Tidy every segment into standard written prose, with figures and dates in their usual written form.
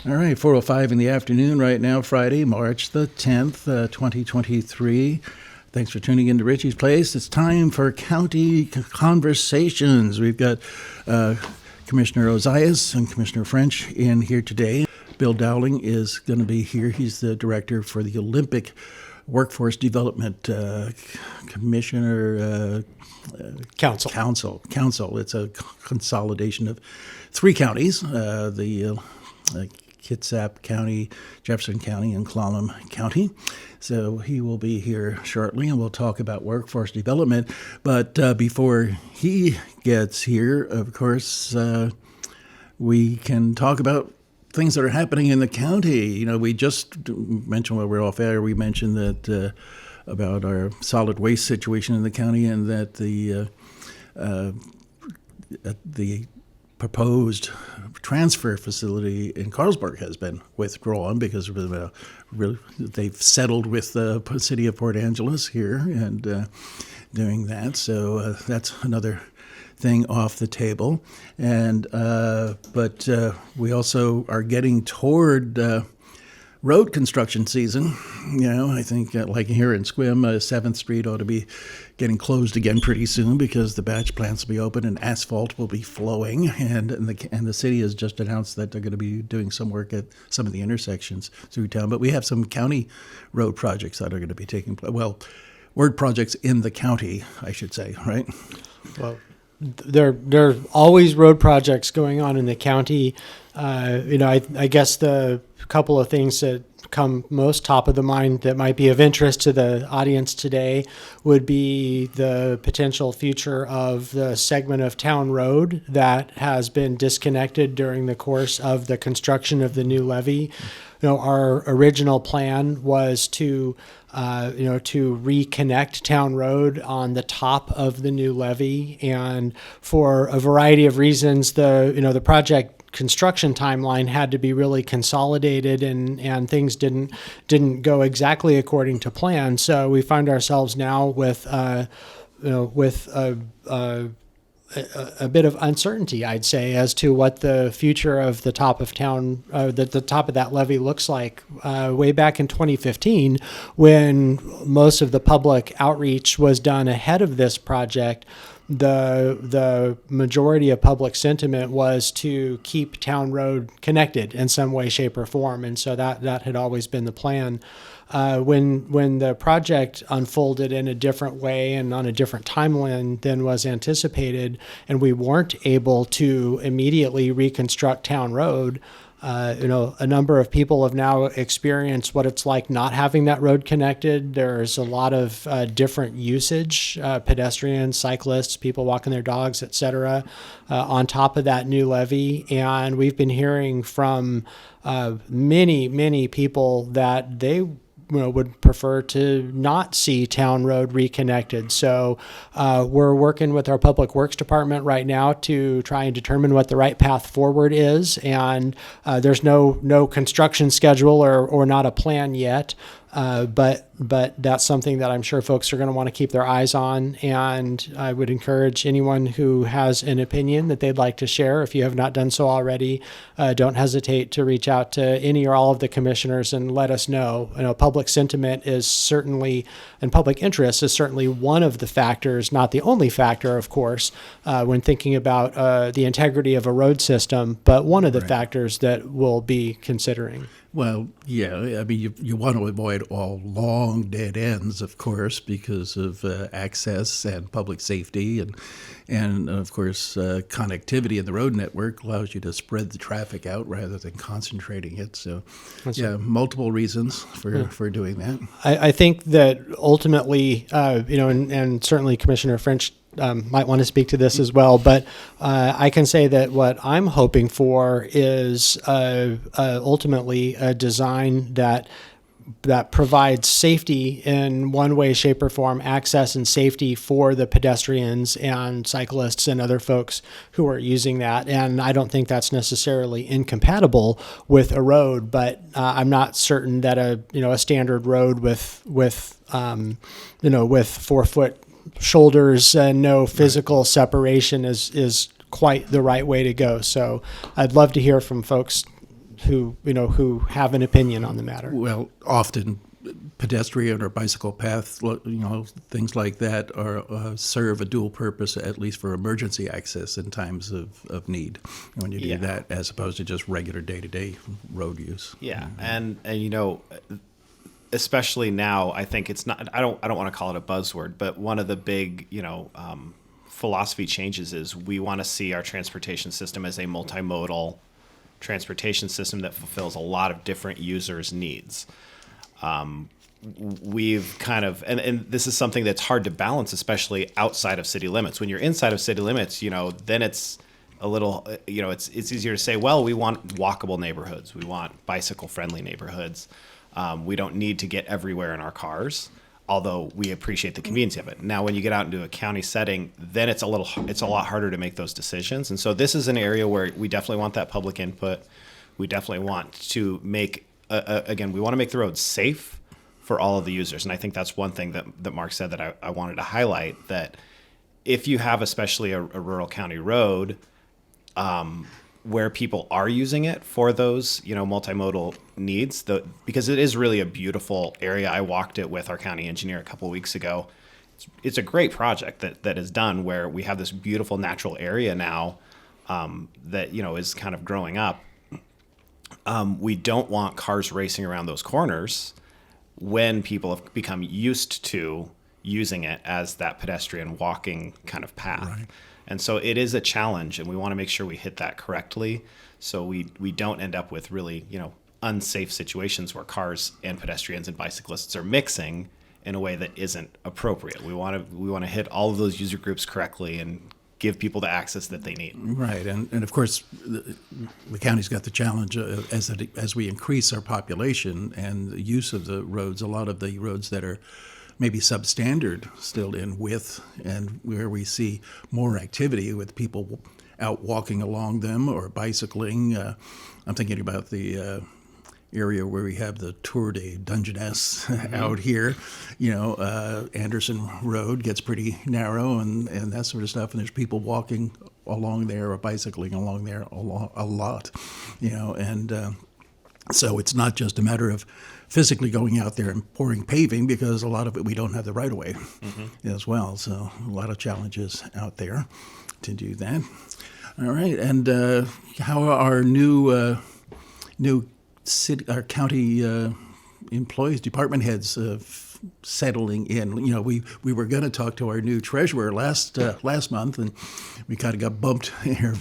All right, 4:05 in the afternoon right now, Friday, March the 10th, 2023. Thanks for tuning in to Richie's Place. It's time for County Conversations. We've got Commissioner Ozias and Commissioner French in here today. Bill Dowling is going to be here. He's the director for the Olympic Workforce Development Commissioner Council. It's a consolidation of three counties, the Kitsap County, Jefferson County, and Clallam County. So he will be here shortly, and we'll talk about workforce development. But before he gets here, of course, we can talk about things that are happening in the county. You know, we just mentioned while we were off air, we mentioned that about our solid waste situation in the county, and that the proposed transfer facility in Carlsberg has been withdrawn because they've settled with the city of Port Angeles here and doing that. So that's another thing off the table. And but we also are getting toward road construction season. You know, I think like here in SQM, 7th Street ought to be getting closed again pretty soon because the batch plants will be open and asphalt will be flowing. And the city has just announced that they're going to be doing some work at some of the intersections through town. But we have some county road projects that are going to be taking place. Well, word projects in the county, I should say, right? Well, there are always road projects going on in the county. I guess the couple of things that come most top of the mind that might be of interest to the audience today would be the potential future of the segment of Town Road that has been disconnected during the course of the construction of the new levee. You know, our original plan was to reconnect Town Road on the top of the new levee, and for a variety of reasons, the project construction timeline had to be really consolidated, and things didn't go exactly according to plan. So we find ourselves now with a bit of uncertainty, I'd say, as to what the future of the top of town, the top of that levee looks like. Way back in 2015, when most of the public outreach was done ahead of this project, the majority of public sentiment was to keep Town Road connected in some way, shape, or form, and so that had always been the plan. When the project unfolded in a different way and on a different timeline than was anticipated, and we weren't able to immediately reconstruct Town Road, a number of people have now experienced what it's like not having that road connected. There's a lot of different usage, pedestrians, cyclists, people walking their dogs, etc., on top of that new levee. And we've been hearing from many people that they would prefer to not see Town Road reconnected. So we're working with our Public Works Department right now to try and determine what the right path forward is. And there's no construction schedule or not a plan yet. But that's something that I'm sure folks are going to want to keep their eyes on. And I would encourage anyone who has an opinion that they'd like to share, if you have not done so already, don't hesitate to reach out to any or all of the commissioners and let us know. Public sentiment is certainly, and public interest is certainly one of the factors, not the only factor, of course, when thinking about the integrity of a road system, but one of the factors that we'll be considering. Well, yeah, I mean, you want to avoid all long dead ends, of course, because of access and public safety, and of course, connectivity in the road network allows you to spread the traffic out rather than concentrating it. So, multiple reasons for doing that. I think that ultimately, and certainly Commissioner French might want to speak to this as well, but I can say that what I'm hoping for is ultimately a design that provides safety in one way, shape, or form, access and safety for the pedestrians and cyclists and other folks who are using that. And I don't think that's necessarily incompatible with a road, but I'm not certain that a standard road with 4-foot shoulders and no physical separation is quite the right way to go. So I'd love to hear from folks who have an opinion on the matter. Well, often pedestrian or bicycle paths, things like that are serve a dual purpose, at least for emergency access in times of need, when you do that, as opposed to just regular day-to-day road use. Yeah, and especially now, I think it's not. I don't want to call it a buzzword, but one of the big philosophy changes is we want to see our transportation system as a multimodal transportation system that fulfills a lot of different users' needs. We've kind of, and this is something that's hard to balance, especially outside of city limits. When you're inside of city limits, then it's a little, it's easier to say, well, we want walkable neighborhoods. We want bicycle-friendly neighborhoods. We don't need to get everywhere in our cars, although we appreciate the convenience of it. Now, when you get out into a county setting, then it's a lot harder to make those decisions. And so this is an area where we definitely want that public input. We definitely want to make, again, we want to make the roads safe for all of the users. And I think that's one thing that Mark said that I wanted to highlight, that if you have especially a rural county road, where people are using it for those, multimodal needs, because it is really a beautiful area. I walked it with our county engineer a couple of weeks ago. It's a great project that is done, where we have this beautiful natural area now that is kind of growing up. We don't want cars racing around those corners when people have become used to using it as that pedestrian walking kind of path. Right. And so it is a challenge, and we want to make sure we hit that correctly, so we don't end up with really, unsafe situations where cars and pedestrians and bicyclists are mixing in a way that isn't appropriate. We want to hit all of those user groups correctly and give people the access that they need. Right, and of course, the county's got the challenge as we increase our population and the use of the roads. A lot of the roads that are maybe substandard still in width, and where we see more activity with people out walking along them or bicycling. I'm thinking about the area where we have the Tour de Dungeness out here. Anderson Road gets pretty narrow and that sort of stuff, and there's people walking along there or bicycling along there a lot, and so it's not just a matter of physically going out there and pouring paving, because a lot of it we don't have the right of way as well. So a lot of challenges out there to do that. All right, and how are our new city, our county employees, department heads settling in? We were going to talk to our new treasurer last month, and we kind of got bumped here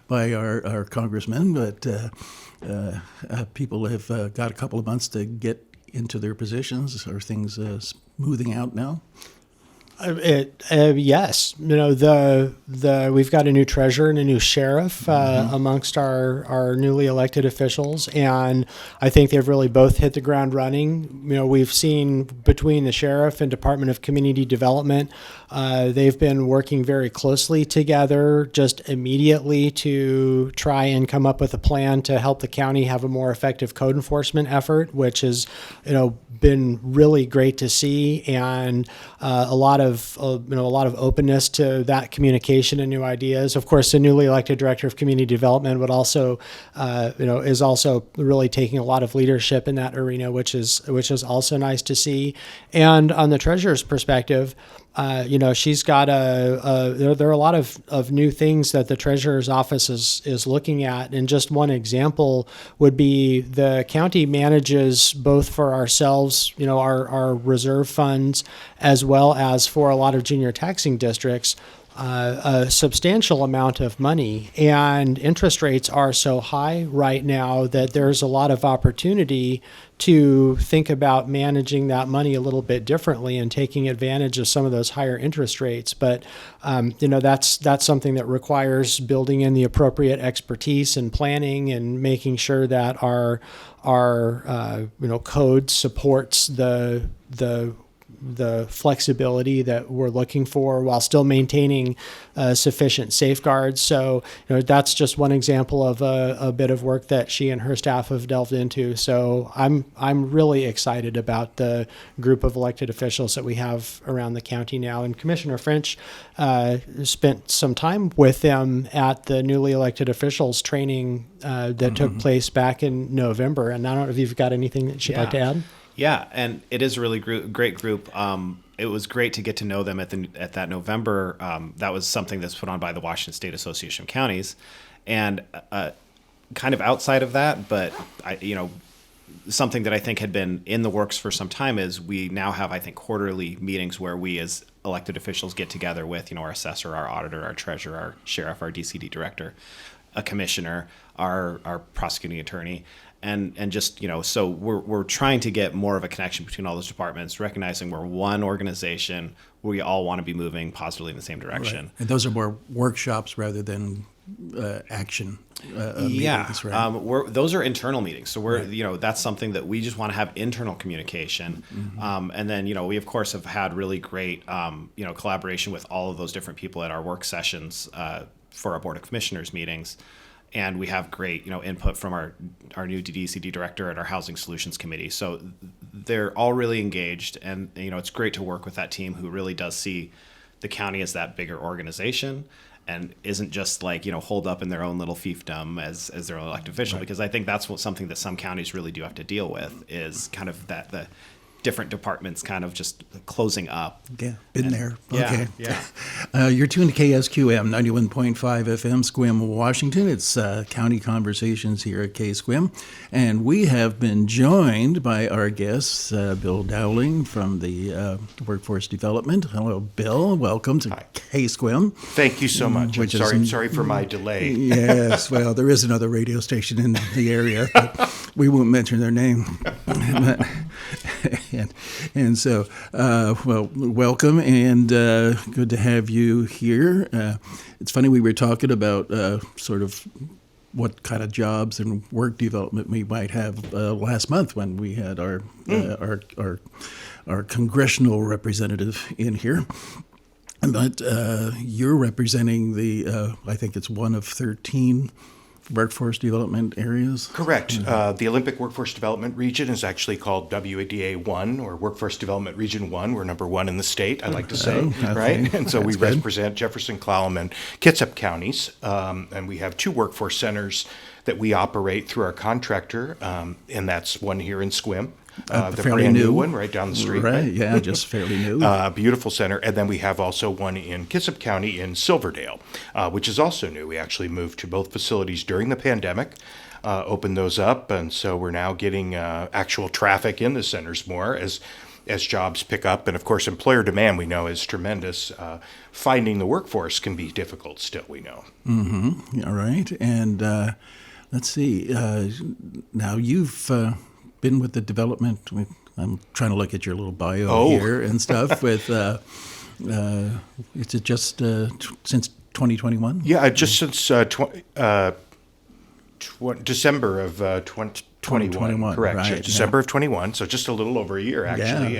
by our congressman, but people have got a couple of months to get into their positions. Are things smoothing out now? Yes, we've got a new treasurer and a new sheriff amongst our newly elected officials, and I think they've really both hit the ground running. We've seen between the sheriff and Department of Community Development, they've been working very closely together just immediately to try and come up with a plan to help the county have a more effective code enforcement effort, which has been really great to see, and a lot of openness to that communication and new ideas. Of course, the newly elected director of community development would also, is also really taking a lot of leadership in that arena, which is also nice to see. And on the treasurer's perspective, she's got there are a lot of new things that the treasurer's office is looking at. And just one example would be the county manages both for ourselves, our reserve funds, as well as for a lot of junior taxing districts, a substantial amount of money, and interest rates are so high right now that there's a lot of opportunity to think about managing that money a little bit differently and taking advantage of some of those higher interest rates. But that's something that requires building in the appropriate expertise and planning and making sure that our code supports the the flexibility that we're looking for while still maintaining sufficient safeguards. So, that's just one example of a bit of work that she and her staff have delved into. So I'm really excited about the group of elected officials that we have around the county now. And Commissioner French spent some time with them at the newly elected officials training that took place back in November. And I don't know if you've got anything that you'd like to add. Yeah, and it is a really great group. It was great to get to know them at that November. That was something that's put on by the Washington State Association of Counties, and kind of outside of that, but something that I think had been in the works for some time is we now have, I think, quarterly meetings where we as elected officials get together with our assessor, our auditor, our treasurer, our sheriff, our DCD director, a commissioner, our prosecuting attorney. And just, so we're trying to get more of a connection between all those departments, recognizing we're one organization. We all want to be moving positively in the same direction. Right. And those are more workshops rather than action meetings, right? Those are internal meetings. So that's something that we just want to have internal communication. Mm-hmm. And then, we of course have had really great, collaboration with all of those different people at our work sessions for our Board of Commissioners meetings. And we have great, input from our new DCD director and our Housing Solutions Committee. So they're all really engaged, and it's great to work with that team who really does see the county as that bigger organization and isn't just holed up in their own little fiefdom as their own elected official. Right. Because I think that's something that some counties really do have to deal with is kind of the different departments kind of just closing up. Yeah, been there. Yeah, okay. yeah. You're tuned to KSQM 91.5 FM, Sequim, Washington. It's County Conversations here at KSQM. And we have been joined by our guests, Bill Dowling from the Workforce Development. Hello, Bill. Welcome to KSQM. Thank you so much. I'm sorry for my delay. Yes, well, there is another radio station in the area, but we won't mention their name. And so, welcome, and good to have you here. It's funny, we were talking about sort of what kind of jobs and work development we might have last month when we had our congressional representative in here. But you're representing I think it's one of 13 workforce development areas? Correct. The Olympic Workforce Development Region is actually called WADA 1, or Workforce Development Region 1. We're number one in the state, I like to say, right? And so we represent Jefferson, Clallam, and Kitsap counties. And we have 2 workforce centers that we operate through our contractor, and that's one here in Sequim. The brand new one right down the street. Right, yeah, just fairly new. Beautiful center. And then we have also one in Kitsap County in Silverdale, which is also new. We actually moved to both facilities during the pandemic, opened those up, and so we're now getting actual traffic in the centers more as jobs pick up. And of course, employer demand, we know, is tremendous. Finding the workforce can be difficult still, we know. Mm-hmm. All right. And let's see. Now you've been with the development. I'm trying to look at your little bio here and stuff. With is it just since 2021? Yeah, just since December of 2021. Correct. Right, December of 21. So just a little over a year, actually.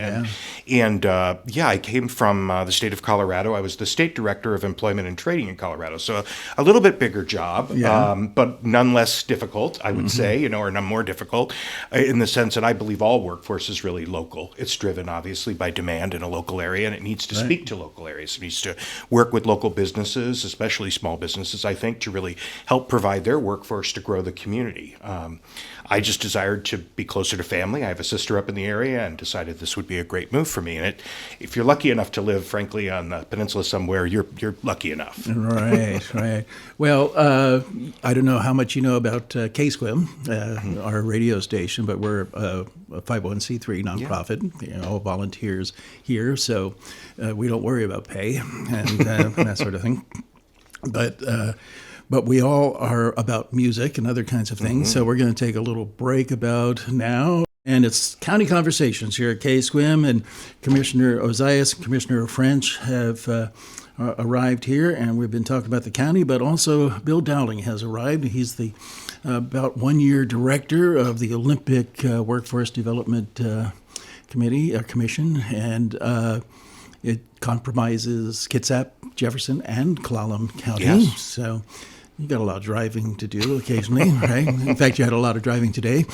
And I came from the state of Colorado. I was the state director of employment and training in Colorado. So a little bit bigger job, but none less difficult, I would say, or none more difficult, in the sense that I believe all workforce is really local. It's driven, obviously, by demand in a local area, and it needs to speak to local areas. It needs to work with local businesses, especially small businesses, I think, to really help provide their workforce to grow the community. I just desired to be closer to family. I have a sister up in the area and decided this would be a great move for me. And if you're lucky enough to live, frankly, on the peninsula somewhere, you're lucky enough. Right. Well, I don't know how much you know about KSQM, our radio station, but we're a 501c3 nonprofit, all volunteers here, so we don't worry about pay and that sort of thing. But we all are about music and other kinds of things, so we're going to take a little break about now. And it's County Conversations here at KSQM, and Commissioner Ozias and Commissioner French have arrived here, and we've been talking about the county, but also Bill Dowling has arrived. He's the about 1 year director of the Olympic Workforce Development committee or commission, and it compromises Kitsap, Jefferson, and Clallam County. Yes. So you got a lot of driving to do occasionally, right? In fact, you had a lot of driving today,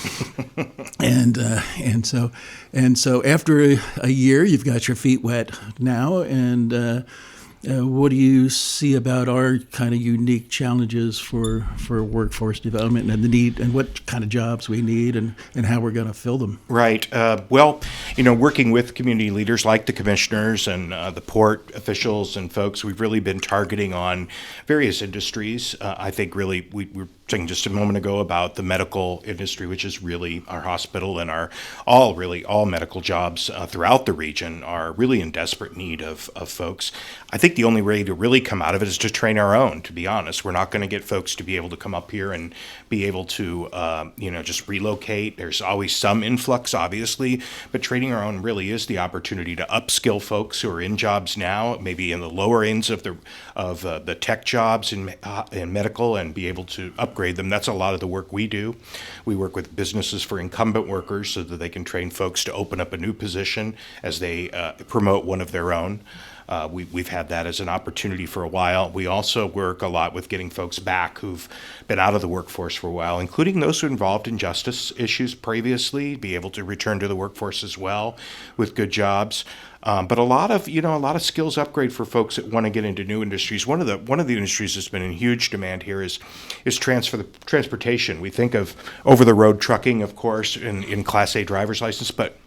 and so after a year, you've got your feet wet now, and what do you see about our kind of unique challenges for workforce development and the need, and what kind of jobs we need, and how we're going to fill them? Right. Well, working with community leaders like the commissioners and the port officials and folks, we've really been targeting on various industries. I think really we were saying just a moment ago about the medical industry, which is really our hospital and all medical jobs throughout the region are really in desperate need of folks. I think the only way to really come out of it is to train our own, to be honest. We're not going to get folks to be able to come up here and be able to, just relocate. There's always some influx, obviously, but training our own really is the opportunity to upskill folks who are in jobs now, maybe in the lower ends of the tech jobs in medical, and be able to upgrade them. That's a lot of the work we do. We work with businesses for incumbent workers so that they can train folks to open up a new position as they promote one of their own. We've had that as an opportunity for a while. We also work a lot with getting folks back who've been out of the workforce for a while, including those who are involved in justice issues previously, be able to return to the workforce as well with good jobs. But a lot of skills upgrade for folks that want to get into new industries. One of the industries that's been in huge demand here is transportation. We think of over-the-road trucking, of course, in Class A driver's license, but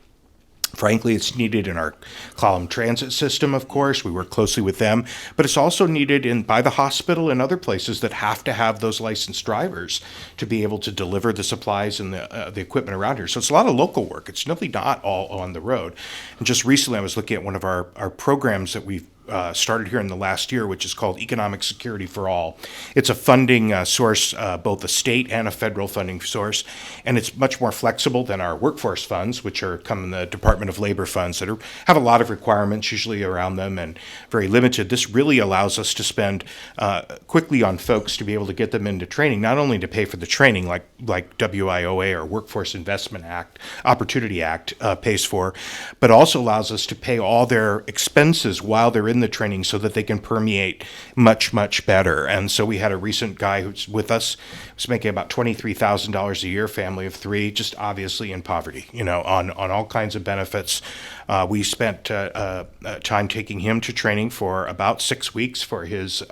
frankly, it's needed in our Clallam transit system, of course. We work closely with them, but it's also needed by the hospital and other places that have to have those licensed drivers to be able to deliver the supplies and the equipment around here. So it's a lot of local work. It's really not all on the road. And just recently, I was looking at one of our programs that we've started here in the last year, which is called Economic Security for All. It's a funding source, both a state and a federal funding source, and it's much more flexible than our workforce funds, which come in the Department of Labor funds that have a lot of requirements usually around them and very limited. This really allows us to spend quickly on folks to be able to get them into training, not only to pay for the training like WIOA or Workforce Investment Act, Opportunity Act pays for, but also allows us to pay all their expenses while they're in the training so that they can permeate much, much better. And so we had a recent guy who's with us, was making about $23,000 a year, family of three, just obviously in poverty, on all kinds of benefits. We spent time taking him to training for about 6 weeks for his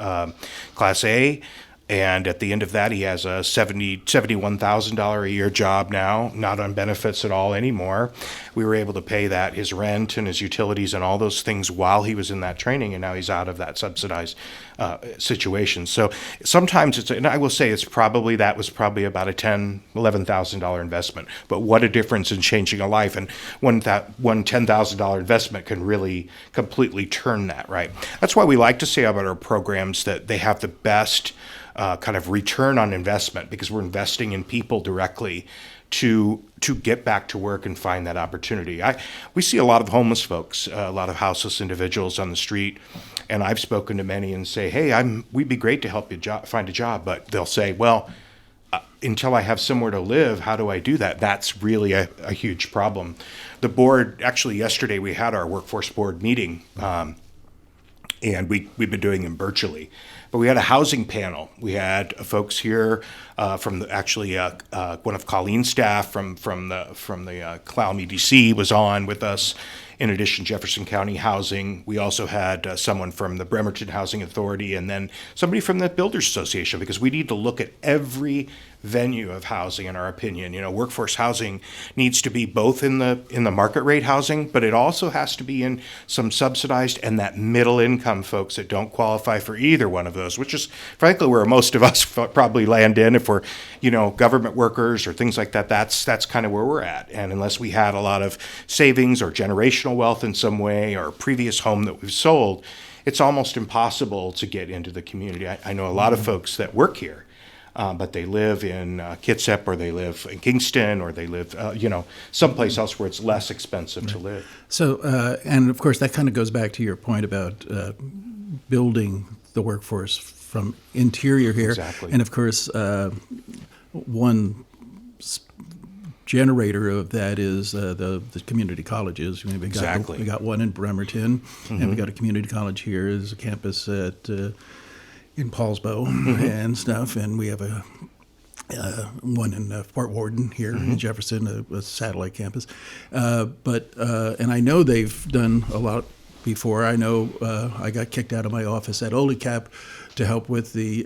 Class A. And at the end of that, he has a $71,000 a year job now, not on benefits at all anymore. We were able to pay that, his rent and his utilities and all those things while he was in that training, and now he's out of that subsidized situation. So sometimes and I will say that was probably about a $10,000, $11,000 investment. But what a difference in changing a life. And one $10,000 investment can really completely turn that, right? That's why we like to say about our programs that they have the best kind of return on investment, because we're investing in people directly to get back to work and find that opportunity. We see a lot of homeless folks, a lot of houseless individuals on the street, and I've spoken to many and say, hey, we'd be great to help you find a job, but they'll say, well, until I have somewhere to live, how do I do that? That's really a huge problem. The board, actually yesterday we had our workforce board meeting, and we've been doing them virtually. But we had a housing panel. We had folks here from one of Colleen's staff from the Clallam EDC was on with us. In addition, Jefferson County Housing. We also had someone from the Bremerton Housing Authority, and then somebody from the Builders Association, because we need to look at every venue of housing, in our opinion. Workforce housing needs to be both in the market rate housing, but it also has to be in some subsidized and that middle income folks that don't qualify for either one of those, which is frankly where most of us probably land in. If we're, government workers or things like that, that's kind of where we're at. And unless we had a lot of savings or generational wealth in some way, or a previous home that we've sold, it's almost impossible to get into the community. I know a lot of folks that work here, but they live in Kitsap, or they live in Kingston, or they live, someplace else where it's less expensive to live. So, and of course, that kind of goes back to your point about building the workforce from interior here. Exactly. And of course, one generator of that is the community colleges. I mean, Exactly. We got one in Bremerton, and we got a community college here. There's a campus in Paulsbo and stuff, and we have a one in Fort Worden here in Jefferson, a satellite campus. And I know they've done a lot before. I know I got kicked out of my office at OLICAP to help with the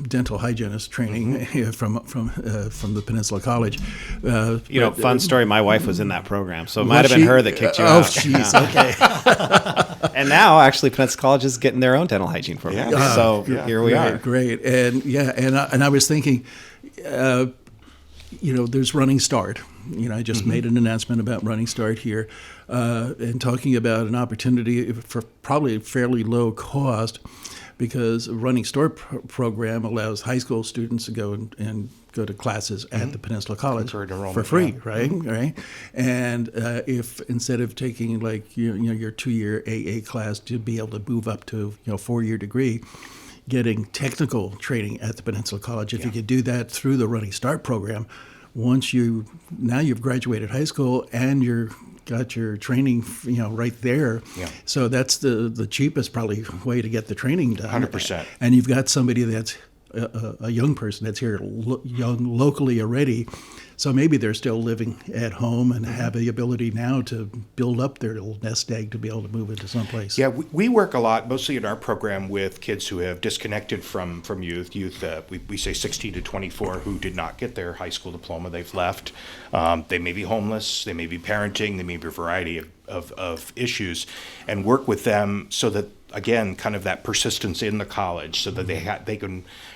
dental hygienist training from the Peninsula College. Fun story. My wife was in that program, so it Was might have been she? her that kicked you Oh, out. jeez. Okay. And now, actually, Peninsula College is getting their own dental hygiene program. Yeah. So Yeah. here we are. Great. And I was thinking, there's Running Start. I just made an announcement about Running Start here, and talking about an opportunity for probably fairly low cost, because a Running Start program allows high school students to go and go to classes at the Peninsula College Concurrent enrollment, for free, yeah. right? Right. And if instead of taking like your 2-year AA class to be able to move up to 4-year degree, getting technical training at the Peninsula College, if you could do that through the Running Start program, now you've graduated high school and you're got your training, right there. Yeah. So that's the cheapest probably way to get the training done. 100%. And you've got somebody that's a young person that's here young locally already. So maybe they're still living at home and have the ability now to build up their little nest egg to be able to move into someplace. Yeah, we work a lot, mostly in our program, with kids who have disconnected from youth. We say 16 to 24 who did not get their high school diploma. They've left. They may be homeless. They may be parenting. They may be a variety of issues, and work with them so that, again, kind of that persistence in the college, so that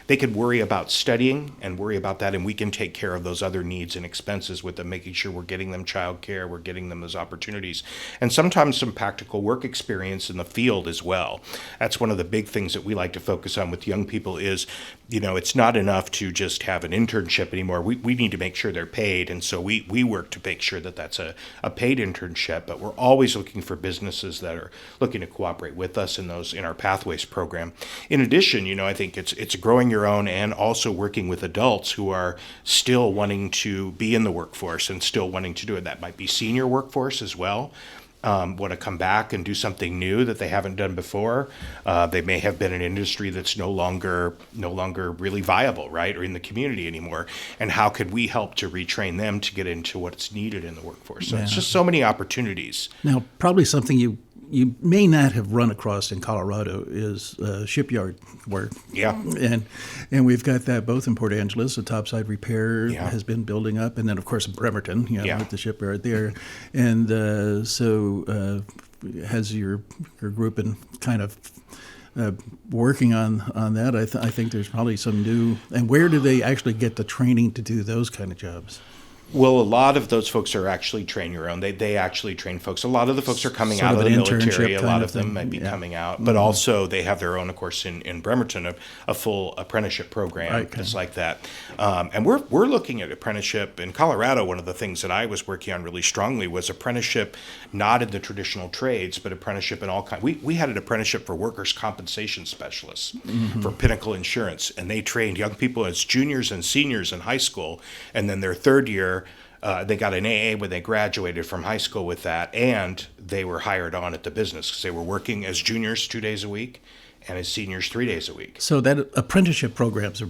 they can worry about studying and worry about that, and we can take care of those other needs and expenses with them, making sure we're getting them childcare, we're getting them those opportunities, and sometimes some practical work experience in the field as well. That's one of the big things that we like to focus on with young people is, it's not enough to just have an internship anymore. We need to make sure they're paid, and so we work to make sure that that's a paid internship, but we're always looking for businesses that are looking to cooperate with us in our Pathways program. In addition, I think it's growing your own and also working with adults who are still wanting to be in the workforce and still wanting to do it. That might be senior workforce as well. Want to come back and do something new that they haven't done before. They may have been in an industry that's no longer really viable, right, or in the community anymore. And how could we help to retrain them to get into what's needed in the workforce? So it's just so many opportunities. Now, probably something you may not have run across in Colorado is shipyard work. Yeah. And we've got that both in Port Angeles. The topside repair Yeah. has been building up, and then of course in Bremerton, Yeah. with the shipyard there. And so has your group been kind of working on that? I think there's probably some new. And where do they actually get the training to do those kind of jobs? Well, a lot of those folks are actually train your own. They actually train folks. A lot of the folks are coming Sort out of of the an military. internship A kind lot of of them thing. might be Yeah. coming out. But also they have their own, of course, in Bremerton, a full apprenticeship program Right, okay. that's like that. And we're looking at apprenticeship. In Colorado, one of the things that I was working on really strongly was apprenticeship, not in the traditional trades, but apprenticeship in all kinds. We had an apprenticeship for workers' compensation specialists for Pinnacle Insurance. And they trained young people as juniors and seniors in high school. And then their third year, they got an AA when they graduated from high school with that, and they were hired on at the business because they were working as juniors 2 days a week and as seniors 3 days a week. So that apprenticeship programs are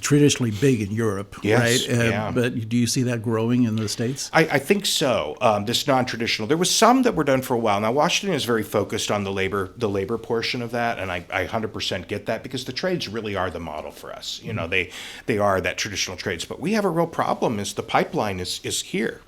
traditionally big in Europe, Yes, right? yeah. But do you see that growing in the States? I think so. This non-traditional. There was some that were done for a while. Now Washington is very focused on the labor portion of that, and I 100% get that because the trades really are the model for us. They are that traditional trades. But we have a real problem: is the pipeline is here.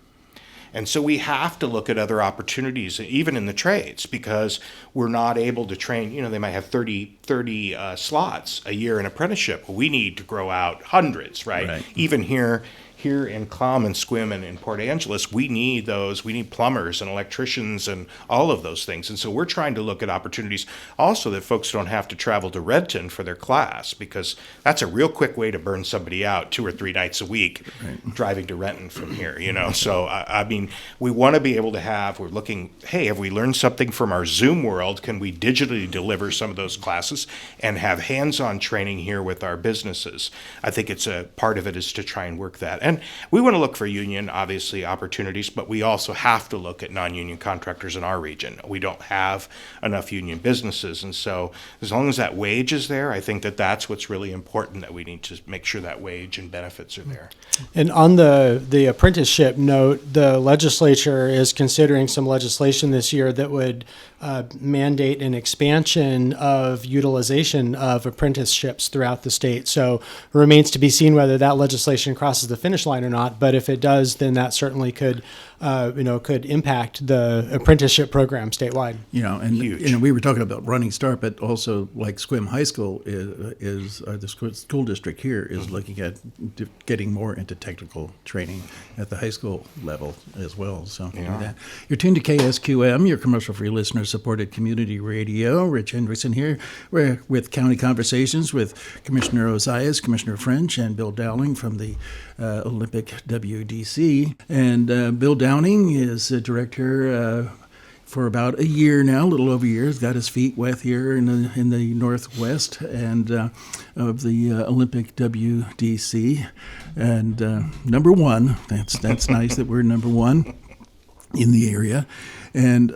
And so we have to look at other opportunities, even in the trades, because we're not able to train. They might have 30 slots a year in apprenticeship. We need to grow out hundreds, right? Even here in Clallam and KSQM and in Port Angeles, we need those. We need plumbers and electricians and all of those things. And so we're trying to look at opportunities also that folks don't have to travel to Redton for their class, because that's a real quick way to burn somebody out 2 or 3 nights a week driving to Renton from here, So, I mean, we want to be able to we're looking, hey, have we learned something from our Zoom world? Can we digitally deliver some of those classes and have hands-on training here with our businesses? I think it's a part of it is to try and work that. And we want to look for union, obviously, opportunities, but we also have to look at non-union contractors in our region. We don't have enough union businesses. And so as long as that wage is there, I think that that's what's really important, that we need to make sure that wage and benefits are there. And on the apprenticeship note, the legislature is considering some legislation this year that would mandate an expansion of utilization of apprenticeships throughout the state. So it remains to be seen whether that legislation crosses the finish line or not. But if it does, then that certainly could impact the apprenticeship program statewide. And Huge. we were talking about Running Start, but also like SQM High School is the school district here is looking at getting more into technical training at the high school level as well. So you're tuned to KSQM, your commercial-free listener-supported community radio. Rich Hendrickson here. We're with County Conversations with Commissioner Ozias, Commissioner French, and Bill Dowling from the Olympic WDC. And Bill Dowling is a director for about a year now, a little over a year. He's got his feet wet here in the Northwest and of the Olympic WDC. And number one, that's nice that we're number one in the area. And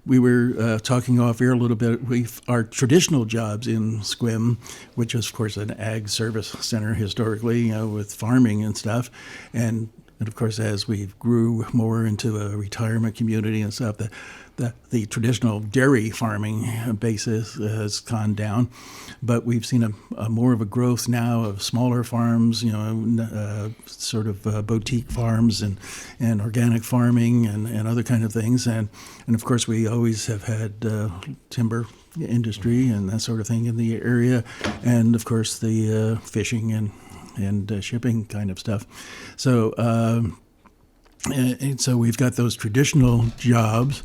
we were talking off air a little bit. Our traditional jobs in SQM, which is, of course, an ag service center historically, with farming and stuff. And of course, as we grew more into a retirement community and stuff, the traditional dairy farming basis has gone down. But we've seen a more of a growth now of smaller farms, sort of boutique farms and organic farming and other kind of things. And of course, we always have had timber industry and that sort of thing in the area. And of course, the fishing and shipping kind of stuff. So and so we've got those traditional jobs,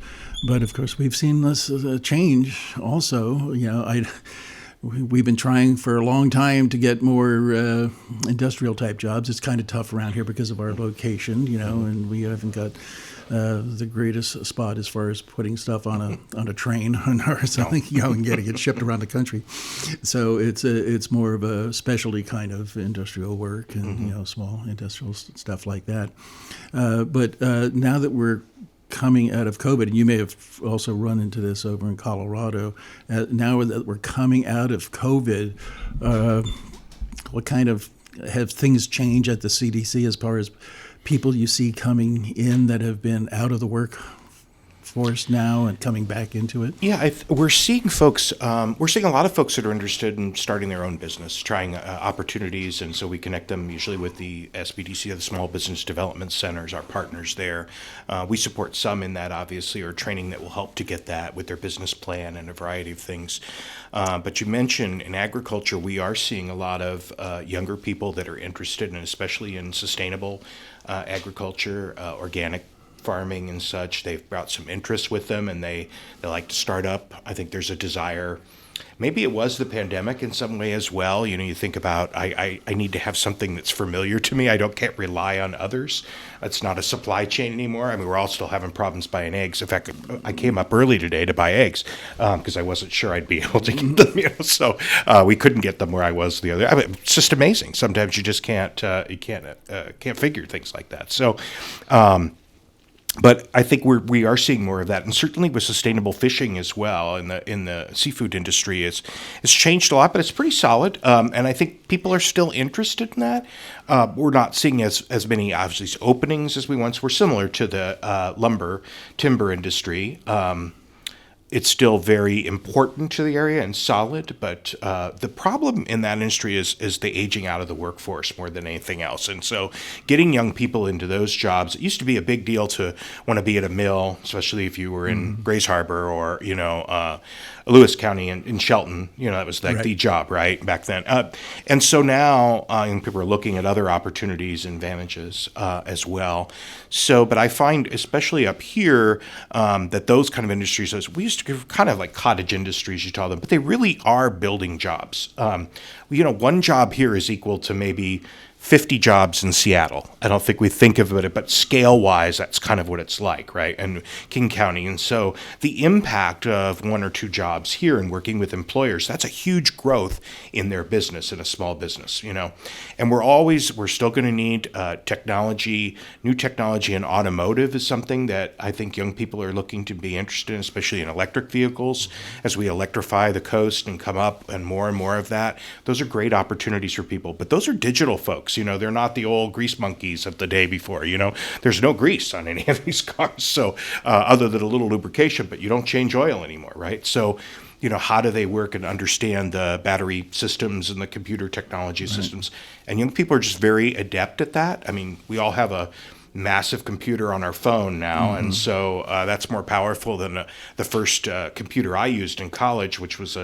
but of course we've seen this change also. We've been trying for a long time to get more industrial type jobs. It's kind of tough around here because of our location, and we haven't got the greatest spot as far as putting stuff on a train or something, and getting it shipped around the country. So it's more of a specialty kind of industrial work and small industrial stuff like that. But now that we're coming out of COVID, and you may have also run into this over in Colorado, now that we're coming out of COVID, what kind of have things changed at the CDC as far as people you see coming in that have been out of the workforce now and coming back into it? Yeah, we're seeing folks. We're seeing a lot of folks that are interested in starting their own business, trying opportunities, and so we connect them usually with the SBDC, the Small Business Development Centers, our partners there. We support some in that, obviously, or training that will help to get that with their business plan and a variety of things. But you mentioned in agriculture, we are seeing a lot of younger people that are interested, and especially in sustainable agriculture, organic farming and such. They've brought some interest with them, and they like to start up. I think there's a desire. Maybe it was the pandemic in some way as well. You think about, I need to have something that's familiar to me. Can't rely on others. It's not a supply chain anymore. I mean, we're all still having problems buying eggs. In fact, I came up early today to buy eggs because I wasn't sure I'd be able to get them. So we couldn't get them where I was the other. It's just amazing. Sometimes you just can't figure things like that. So. But I think we are seeing more of that, and certainly with sustainable fishing as well in the seafood industry, it's changed a lot, but it's pretty solid. And I think people are still interested in that. We're not seeing as many obviously openings as we once were, similar to the timber industry. It's still very important to the area and solid, but the problem in that industry is the aging out of the workforce more than anything else. And so getting young people into those jobs, it used to be a big deal to want to be at a mill, especially if you were in Grays Harbor or, Lewis County in Shelton. That was like the job, right, back then. And so now young people are looking at other opportunities and advantages as well. So, but I find, especially up here, that those kind of industries, we used to kind of like cottage industries, you call them, but they really are building jobs. One job here is equal to maybe 50 jobs in Seattle. I don't think we think of it, but scale-wise, that's kind of what it's like, right? And King County. And so the impact of 1 or 2 jobs here and working with employers, that's a huge growth in their business, in a small business, you know. And we're still going to need technology, new technology in automotive is something that I think young people are looking to be interested in, especially in electric vehicles, as we electrify the coast and come up and more of that. Those are great opportunities for people, but those are digital folks. You know, they're not the old grease monkeys of the day before. You know, there's no grease on any of these cars, so other than a little lubrication, but you don't change oil anymore, right? So, you know, how do they work and understand the battery systems and the computer technology systems? And young people are just very adept at that. I mean, we all have a massive computer on our phone now, and so that's more powerful than the first computer I used in college, which was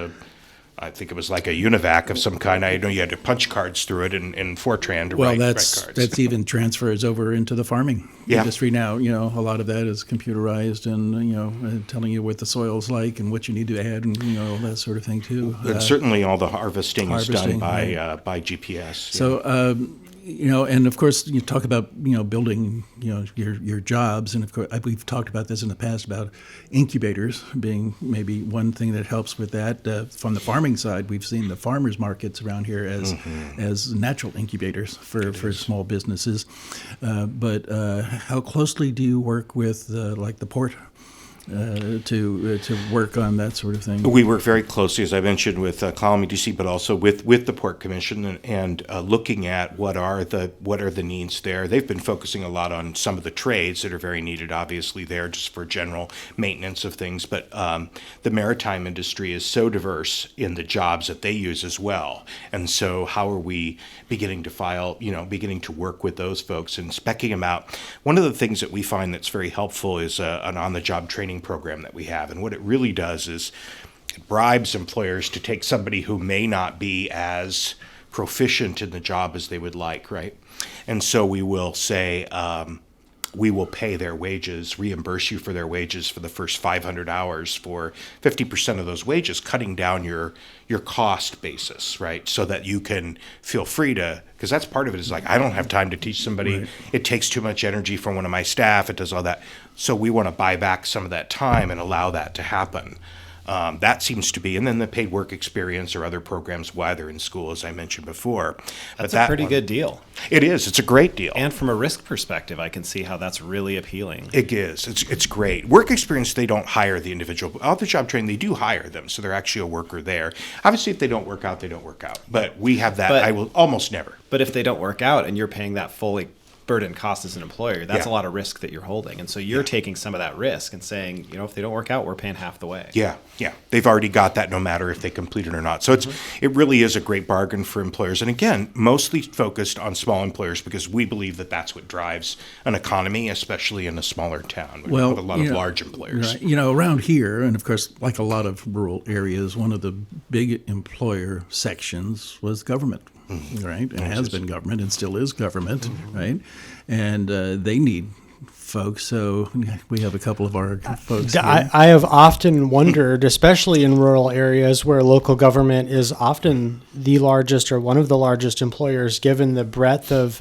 I think it was like a UNIVAC of some kind. I know you had to punch cards through it in Fortran to write cards. That's even transfers over into the farming industry now. You know, a lot of that is computerized and, you know, telling you what the soil's like and what you need to add and, you know, that sort of thing too. And certainly all the harvesting is done by GPS. So, you know, and of course, you talk about, you know, building, you know, your jobs. And of course, we've talked about this in the past about incubators being maybe one thing that helps with that. From the farming side, we've seen the farmers markets around here as natural incubators for small businesses. But how closely do you work with like the port to work on that sort of thing? We work very closely, as I mentioned, with Clallam EDC, but also with the Port Commission and looking at what are the needs there. They've been focusing a lot on some of the trades that are very needed, obviously, there just for general maintenance of things. But the maritime industry is so diverse in the jobs that they use as well. And so how are we beginning to work with those folks and speccing them out? One of the things that we find that's very helpful is an on-the-job training program that we have. And what it really does is it bribes employers to take somebody who may not be as proficient in the job as they would like, right? And so we will say, we will pay their wages, reimburse you for their wages for the first 500 hours for 50% of those wages, cutting down your cost basis, right? So that you can feel free to, because that's part of it is like, I don't have time to teach somebody. Right. It takes too much energy from one of my staff. It does all that. So we want to buy back some of that time and allow that to happen. That seems to be, and then the paid work experience or other programs while they're in school, as I mentioned before. That's a pretty good deal. It is. It's a great deal. And from a risk perspective, I can see how that's really appealing. It is. It's great. Work experience, they don't hire the individual. On-the-job training, they do hire them, so they're actually a worker there. Obviously, if they don't work out, they don't work out. But we have that. I will almost never. But if they don't work out and you're paying that fully burden cost as an employer, that's a lot of risk that you're holding. And so you're taking some of that risk and saying, you know, if they don't work out, we're paying half the way. Yeah. They've already got that no matter if they complete it or not. So it really is a great bargain for employers. And again, mostly focused on small employers because we believe that that's what drives an economy, especially in a smaller town. We have a lot of large employers. Right. You know, around here, and of course, like a lot of rural areas, one of the big employer sections was government. Right, and has been government and still is government, right? And they need folks, so we have a couple of our folks here. I have often wondered, especially in rural areas where local government is often the largest or one of the largest employers, given the breadth of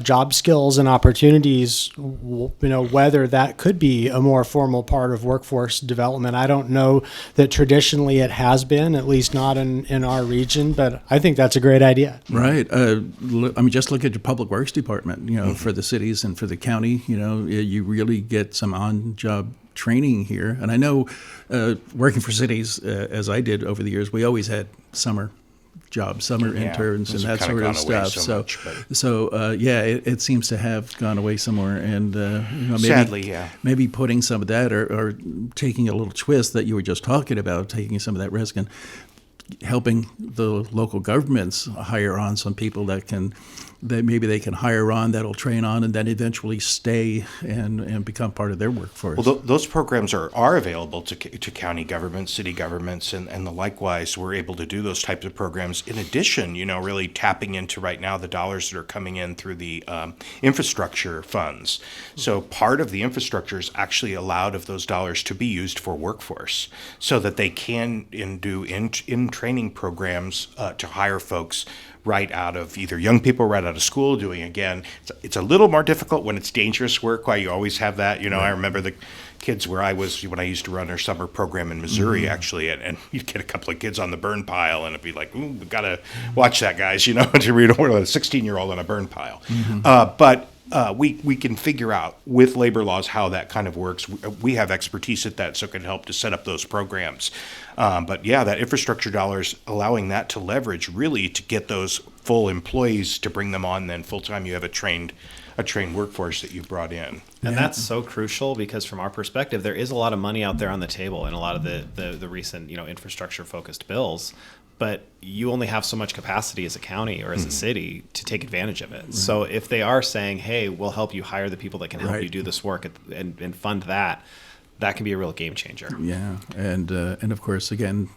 job skills and opportunities, you know, whether that could be a more formal part of workforce development. I don't know that traditionally it has been, at least not in our region, but I think that's a great idea. Right. I mean, just look at your public works department, you know, for the cities and for the county, you know, you really get some on-job training here. And I know working for cities, as I did over the years, we always had summer interns and that sort of stuff. It seems to have gone away somewhere, and you know, maybe, sadly, maybe putting some of that or taking a little twist that you were just talking about, taking some of that risk and helping the local governments hire on some people that maybe they can hire on, that'll train on, and then eventually stay and become part of their workforce. Well, those programs are available to county governments, city governments, and likewise, we're able to do those types of programs. In addition, you know, really tapping into right now the dollars that are coming in through the infrastructure funds. So part of the infrastructure is actually allowed of those dollars to be used for workforce, so that they can do in training programs to hire folks right out of either young people right out of school doing, again, it's a little more difficult when it's dangerous work, why you always have that. I remember the kids where I was when I used to run our summer program in Missouri, actually, and you'd get a couple of kids on the burn pile, and it'd be like, ooh, we got to watch that, guys, you don't want a 16-year-old on a burn pile. But we can figure out with labor laws how that kind of works. We have expertise at that, so it can help to set up those programs. But yeah, that infrastructure dollars, allowing that to leverage really to get those full employees to bring them on then full time. You have a trained workforce that you've brought in. And that's so crucial because from our perspective, there is a lot of money out there on the table in a lot of the recent, infrastructure focused bills. But you only have so much capacity as a county or as a city to take advantage of it. Right. So if they are saying, hey, we'll help you hire the people that can help you do this work and fund that, that can be a real game changer. Yeah. And of course, again,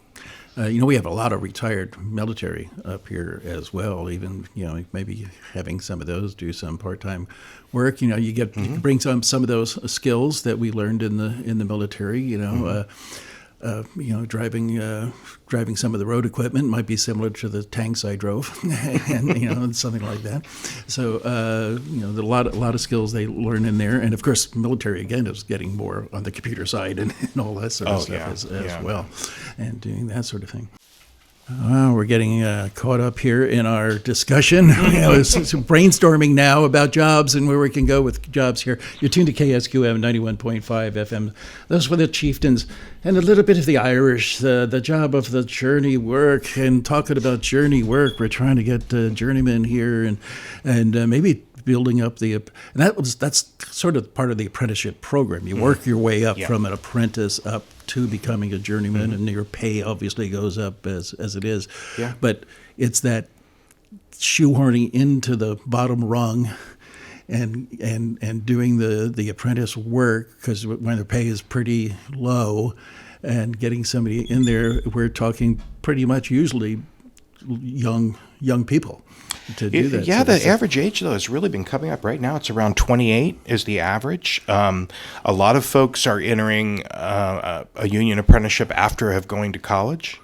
we have a lot of retired military up here as well. Even, maybe having some of those do some part-time work. You can bring some of those skills that we learned in the military, driving some of the road equipment might be similar to the tanks I drove, and something like that. So there's a lot of skills they learn in there, and of course, military again is getting more on the computer side and all that sort of stuff as well, and doing that sort of thing. We're getting caught up here in our discussion. It's brainstorming now about jobs and where we can go with jobs here. You're tuned to KSQM 91.5 FM. Those were the chieftains and a little bit of the Irish, the job of the journey work. And talking about journey work, we're trying to get journeymen here and maybe building up that's sort of part of the apprenticeship program. You work your way up from an apprentice up to becoming a journeyman, and your pay obviously goes up as it is. Yeah. But it's that shoehorning into the bottom rung and doing the apprentice work, because when the pay is pretty low, and getting somebody in there, we're talking pretty much usually young people to do that. Yeah, the average age, though, has really been coming up. Right now, it's around 28 is the average. A lot of folks are entering a union apprenticeship after going to college.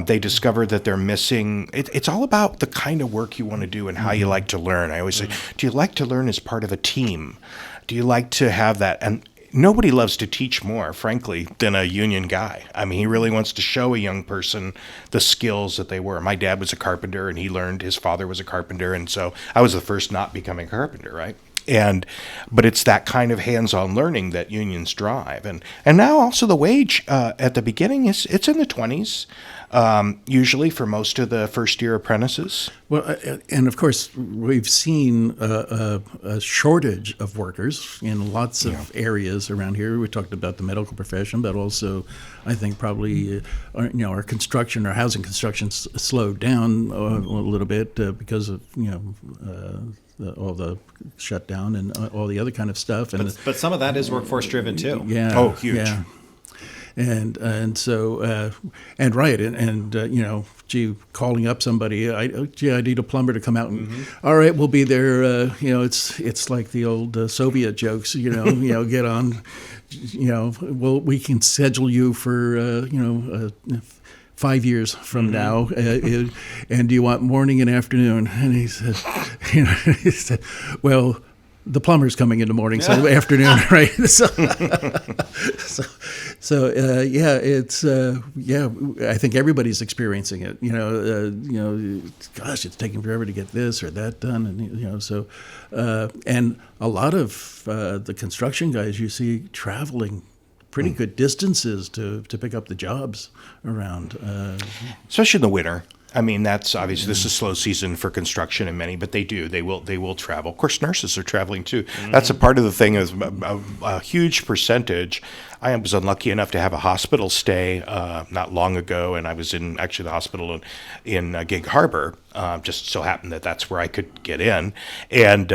They discover that they're missing. It's all about the kind of work you want to do and how you like to learn. I always say, do you like to learn as part of a team? Do you like to have that? And nobody loves to teach more, frankly, than a union guy. I mean, he really wants to show a young person the skills that they were. My dad was a carpenter, and he learned his father was a carpenter, and so I was the first not becoming a carpenter, right? But it's that kind of hands-on learning that unions drive, and now also the wage at the beginning it's in the 20s. Usually for most of the first-year apprentices. Well, and of course, we've seen a shortage of workers in lots of areas around here. We talked about the medical profession, but also, I think probably, our construction, our housing construction slowed down a little bit because of, all the shutdown and all the other kind of stuff. But some of that is workforce driven too. Yeah. Oh, huge. Yeah. And so calling up somebody, I need a plumber to come out and all right, we'll be there. It's like the old Soviet jokes, get on, we can schedule you for 5 years from now, and do you want morning and afternoon? And he said, well, the plumber's coming in the morning, so afternoon, right? It's I think everybody's experiencing it. Gosh, it's taking forever to get this or that done, and and a lot of the construction guys you see traveling pretty good distances to pick up the jobs around, especially in the winter. I mean, that's obviously this is slow season for construction in many, but they will travel. Of course, nurses are traveling too. That's a part of the thing. Is a huge percentage. I was unlucky enough to have a hospital stay not long ago, and I was in actually the hospital in Gig Harbor. Just so happened that that's where I could get in, and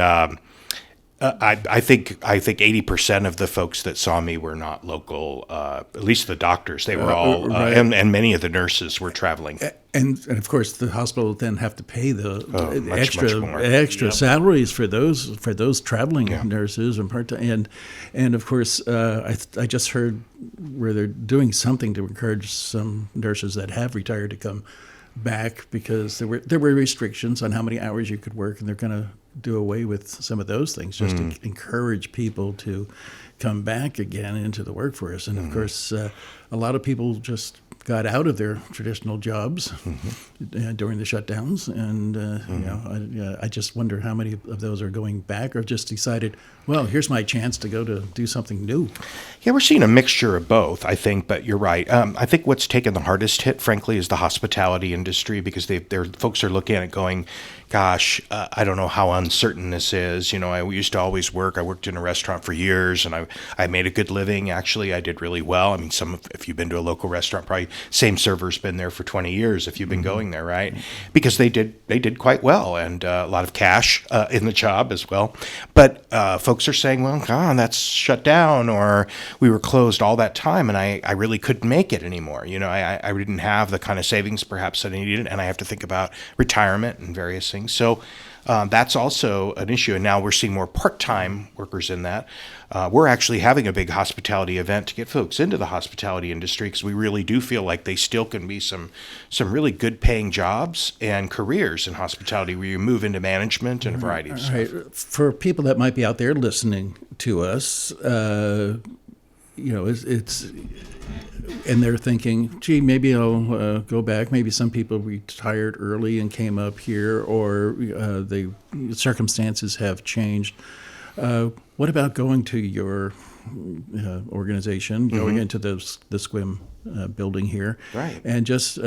I think 80% of the folks that saw me were not local. At least the doctors, they were all, right. and many of the nurses were traveling. And of course, the hospital then have to pay the much extra salaries for those traveling nurses and part-time. And of course, I just heard where they're doing something to encourage some nurses that have retired to come back because there were restrictions on how many hours you could work, and they're going to do away with some of those things just to encourage people to come back again into the workforce. And of course, a lot of people just got out of their traditional jobs during the shutdowns, and I just wonder how many of those are going back or just decided, well, here's my chance to go to do something new. Yeah, we're seeing a mixture of both, I think, but you're right. I think what's taken the hardest hit, frankly, is the hospitality industry, because their folks are looking at it going, gosh, I don't know how uncertain this is. I used to always work. I worked in a restaurant for years, and I made a good living. Actually, I did really well. I mean, if you've been to a local restaurant, probably same server's been there for 20 years if you've been going there, right? Because they did quite well, and a lot of cash in the job as well. But folks are saying, well, that's shut down, or we were closed all that time, and I really couldn't make it anymore. I didn't have the kind of savings perhaps that I needed, and I have to think about retirement and various things. So that's also an issue, and now we're seeing more part-time workers in that. We're actually having a big hospitality event to get folks into the hospitality industry, because we really do feel like they still can be some really good paying jobs and careers in hospitality where you move into management and a variety of stuff. Right. For people that might be out there listening to us, it's and they're thinking, gee, maybe I'll go back. Maybe some people retired early and came up here, or the circumstances have changed. What about going to your organization, going into the SQM building here, right, and just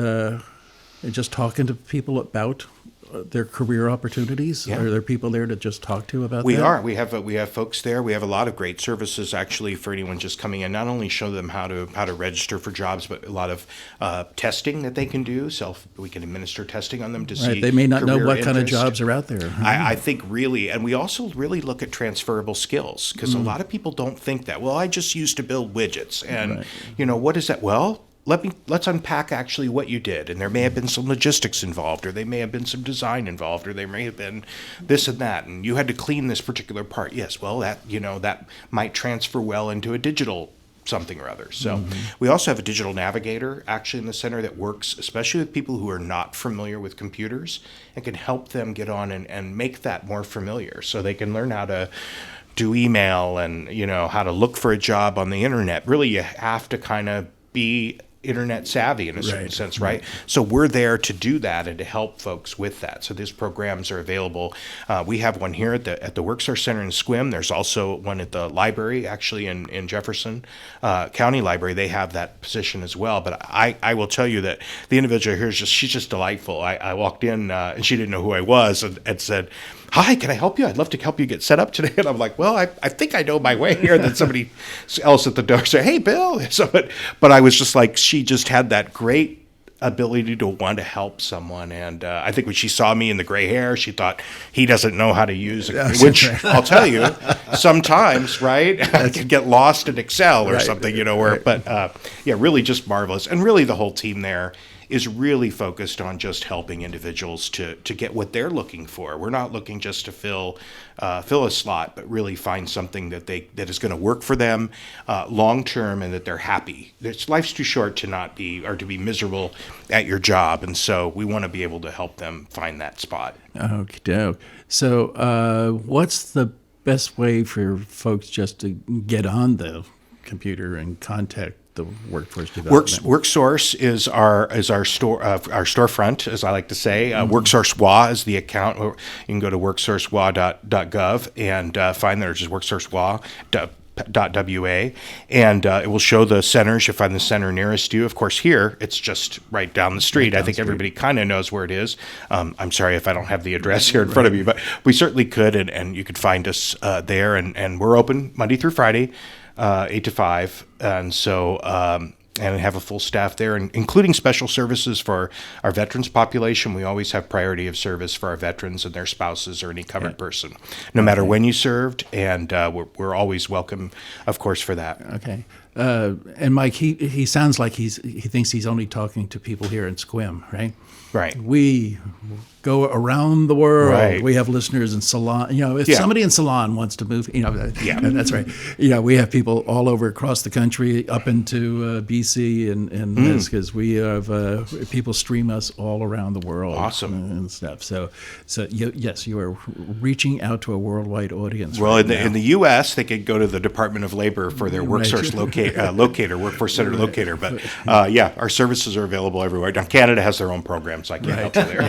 talking to people about their career opportunities? Yeah. Are there people there to just talk to about We that? are. We have folks there. We have a lot of great services actually for anyone just coming in. Not only show them how to register for jobs, but a lot of testing that they can do. We can administer testing on them to see. They may not know career what kind of interest. jobs are out there. I think really, and we also really look at transferable skills, because a lot of people don't think that. Well, I just used to build widgets, and what is that? Well, let's unpack actually what you did. And there may have been some logistics involved, or there may have been some design involved, or there may have been this and that, and you had to clean this particular part. Yes, well, that might transfer well into a digital something or other. So we also have a digital navigator actually in the center that works especially with people who are not familiar with computers, and can help them get on and make that more familiar, so they can learn how to do email and how to look for a job on the internet. Really, you have to kind of be internet savvy in a certain sense, right? So we're there to do that and to help folks with that. So these programs are available. We have one here at the WorkSource Center in Sequim. There's also one at the library, actually in Jefferson County Library. They have that position as well. But I will tell you that the individual here she's just delightful. I walked in and she didn't know who I was, and said, "Hi, can I help you? I'd love to help you get set up today." And I'm like, well, I think I know my way here. And then somebody else at the door said, "Hey, Bill." So, but I was just like, she just had that great ability to want to help someone. And I think when she saw me in the gray hair, she thought, he doesn't know how to use it, which I'll tell you, sometimes, right, I could get lost in Excel or something, but really just marvelous. And really the whole team there is really focused on just helping individuals to get what they're looking for. We're not looking just to fill a slot, but really find something that is going to work for them long term, and that they're happy. Life's too short to not be, or to be miserable at your job, and so we want to be able to help them find that spot. Okie doke. So what's the best way for folks just to get on the computer and contact the workforce development? WorkSource is our store, our storefront, as I like to say. WorkSource WA is the account. You can go to worksourcewa.gov and find there, just worksourcewa.wa, and it will show the centers. You'll find the center nearest you. Of course, here it's just right down the street. I think everybody kind of knows where it is. I'm sorry if I don't have the address here in front of me, but we certainly could, and you could find us there. And we're open Monday through Friday, 8 to 5, and so and have a full staff there, including special services for our veterans population. We always have priority of service for our veterans and their spouses or any covered person, no matter when you served, and we're always welcome, of course, for that. Okay. And Mike, he sounds like he thinks he's only talking to people here in Sequim, right? Right. We go around the world. Right. We have listeners in Ceylon. If Yeah. somebody in Ceylon wants to move, Yeah. that's right. We have people all over across the country, up into BC and this, because we have people stream us all around the world. Awesome. And stuff. So yes, you are reaching out to a worldwide audience. Well, right in the U.S., they could go to the Department of Labor for their workforce workforce center locator. But our services are available everywhere. Now, Canada has their own program, so I can't help you there.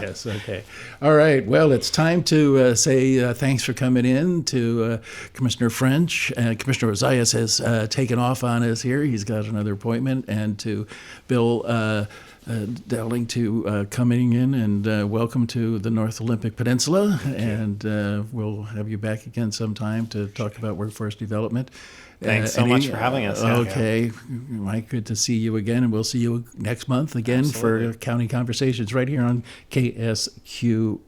Yes, okay. All right. Well, it's time to say thanks for coming in to Commissioner French. Commissioner Ozias has taken off on us here. He's got another appointment. And to Bill Dowling to coming in, and welcome to the North Olympic Peninsula. And we'll have you back again sometime to talk about workforce development. Thanks so much for having us. Yeah. Okay. Mike, good to see you again, and we'll see you next month again for County Conversations right here on KSQM.